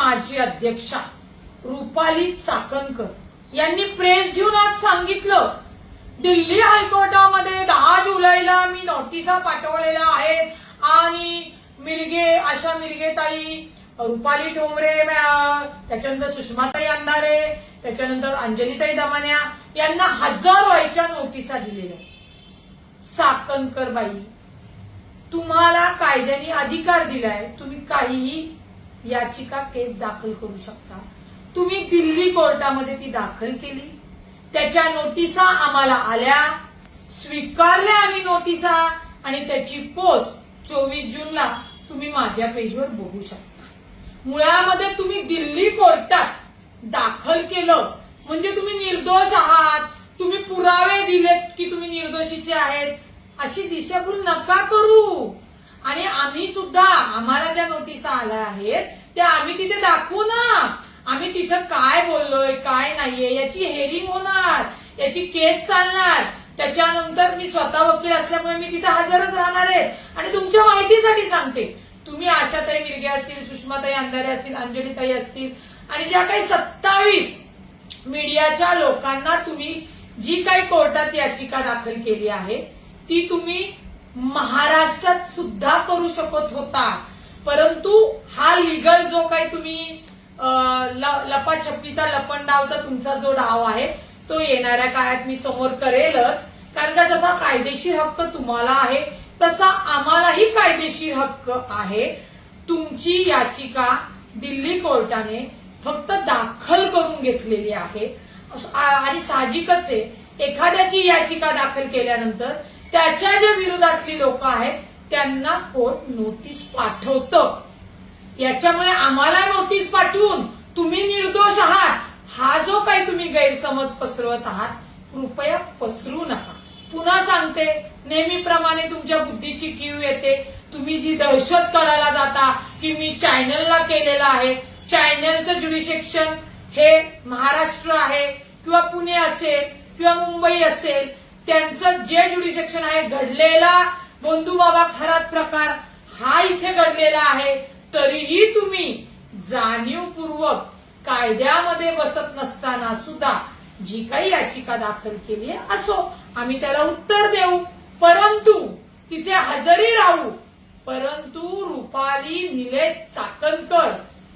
माजी अध्यक्षा रुपाली चाकणकर यांनी प्रेस घेऊन आज सांगितलं, दिल्ली हायकोर्टामध्ये 10 जुलैला मी नोटिसा पाठवलेल्या आहेत आणि आशा मिरगेताई, रुपाली ठोंबरे, त्याच्यानंतर सुषमाताई अंधारे, त्याच्यानंतर अंजलीताई दमान्या यांना हजारो व्हायच्या नोटिसा दिलेल्या. चाकणकर बाई, तुम्हाला कायद्याने अधिकार दिलाय, तुम्ही काहीही याचिका केस दाखल करू शकता. तुम्ही दिल्ली कोर्टामध्ये ती दाखल केली, त्याच्या नोटिसा आम्हाला आल्या, स्वीकारल्या आम्ही नोटिसा आणि त्याची पोस्ट 24 जूनला तुम्ही माझ्या पेजवर बघू शकता. मुळामध्ये तुम्ही दिल्ली कोर्टात दाखल केलं म्हणजे तुम्ही निर्दोष आहात, तुम्ही पुरावे दिलेत की तुम्ही निर्दोषीचे आहेत, अशी दिशाभूल नका करू. आणि आम्ही सुद्धा, आम्हाला ज्या नोटिसा आल्या आहेत त्या आम्ही तिथे दाखवू ना. आम्ही तिथं काय बोललोय काय नाहीये याची हेअरिंग होणार, याची केस चालणार. त्याच्यानंतर मी स्वतः वकील असल्यामुळे मी तिथे हजरच राहणार आहे. आणि तुमच्या माहितीसाठी सांगते, तुम्ही आशाताई मिरगे असतील, सुषमाताई अंधारे असतील, अंजलीताई असतील आणि ज्या काही 27 मीडियाच्या लोकांना तुम्ही जी काही कोर्टात याचिका दाखल केली आहे ती तुम्ही महाराष्ट्रात सुद्धा करू शकत होता. परंतु हा लिगल जो काही तुम्ही लपाछपीचा लपंडावचा तुमचा जो डाव आहे तो येणाऱ्या काळात मी समोर करेलच. कारण का जसा कायदेशीर हक्क तुम्हाला आहे तसा आम्हालाही कायदेशीर हक्क आहे. तुमची याचिका दिल्ली कोर्टाने फक्त दाखल करून घेतलेली आहे आणि साहजिकच आहे, एखाद्याची याचिका दाखल केल्यानंतर त्याच्या ज्या विरोधातली लोक आहेत त्यांना कोर्ट नोटीस पाठवतं. याच्यामुळे आम्हाला नोटीस पाठवून तुम्ही निर्दोष आहात हा जो काही तुम्ही गैरसमज पसरवत आहात, कृपया पसरू नका. पुन्हा सांगते, नेहमीप्रमाणे तुमच्या बुद्धीची कीव येते. तुम्ही जी दहशत करायला जाता की मी चॅनलला केलेलं आहे, चॅनलचं ज्युडिशिक्शन हे महाराष्ट्र आहे किंवा पुणे असेल किंवा मुंबई असेल, त्यांचं जे ज्युडिशिक्शन आहे, घडलेला बंधुबाबा खरात प्रकार हा इथे घडलेला आहे, तरीही तुम्ही जाणीवपूर्वक कायद्यामध्ये बसत नसताना सुद्धा जी काही याचिका दाखल केली आहे, असो आम्ही त्याला उत्तर देऊ, परंतु तिथे हजरी राहू. परंतु रुपाली निलेश चाकणकर,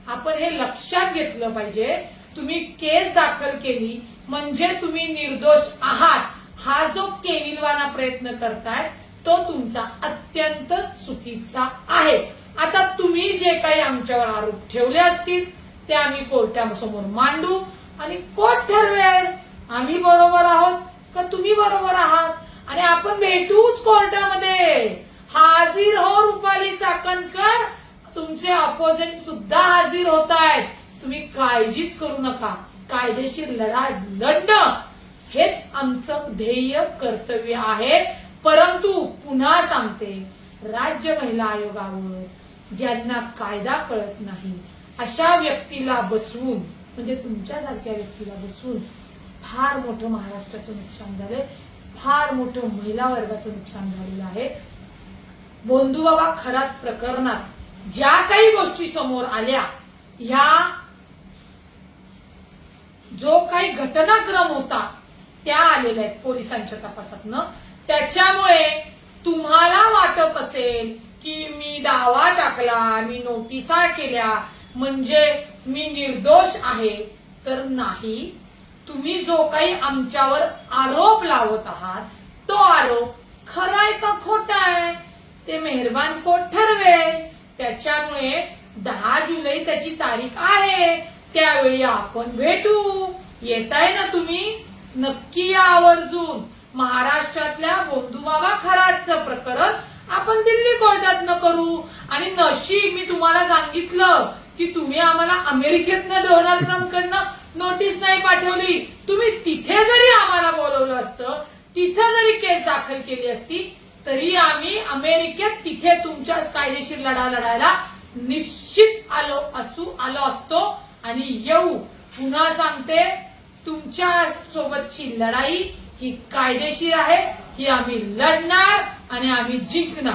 आपण हे लक्षात घेतलं पाहिजे, तुम्ही केस दाखल केली म्हणजे तुम्ही निर्दोष आहात हा जो केविलवाना प्रयत्न करताय तो तुमचा अत्यंत चुकीचा आहे. आता तुम्ही जे काही आमच्यावर आरोप ठेवले असतील ते आम्ही कोर्टासमोर मांडू आणि कोर्ट ठरवेल आम्ही बरोबर आहोत का तुम्ही बरोबर आहात. आणि आपण भेटूच कोर्टामध्ये. हाजीर हो रुपाली चाकणकर, तुमचे अपोजिट सुद्धा हाजीर होत आहेत. तुम्ही काळजीच करू नका. कायदेशीर लढा लढणं हेच आमचं ध्येय कर्तव्य आहे. परंतु पुन्हा सांगते, राज्य महिला आयोगावर ज्यांना कायदा कळत नाही अशा व्यक्तीला बसवून, म्हणजे तुमच्यासारख्या व्यक्तीला बसवून फार मोठं महाराष्ट्राचं नुकसान झालंय, फार मोठं महिला वर्गाचं नुकसान झालेलं आहे. बंधुबाबा खरात प्रकरणात ज्या काही गोष्टी समोर आल्या, ह्या जो काही घटनाक्रम होता त्या आलेल्या आहेत पोलिसांच्या तपासातनं. त्याच्यामुळे तुम्हाला वाटत असेल की मी दावा टाकला, मी नोटिसा केल्या म्हणजे मी निर्दोष आहे, तर नाही. तुम्ही जो काही आमच्यावर आरोप लावत आहात तो आरोप खरा आहे का खोटा आहे ते मेहरबान कोर्ट ठरवेल. त्याच्यामुळे 10 जुलै त्याची तारीख आहे, त्यावेळी आपण भेटू. येताय ना तुम्ही? नक्की या आवर्जून. महाराष्ट्रातल्या बंधुबाबा खरातचं प्रकरण आपण दिल्ली कोर्टात न करू. आणि नशीब मी तुम्हाला सांगितलं की तुम्ही आम्हाला अमेरिकेतनं डोनाल्ड ट्रम्पकडनं नोटीस नाही पाठवली. तुम्ही तिथे जरी आम्हाला बोलवलं असतं, तिथे जरी केस दाखल केली असती, तरी आम्ही अमेरिकेत तिथे तुमच्या कायदेशीर लढा लढायला निश्चित आलो असतो आणि येऊ. पुन्हा सांगते, तुमच्या सोबतची लढाई ही कायदेशीर आहे, ही आम्ही लढणार आणि आम्ही जिंकणार.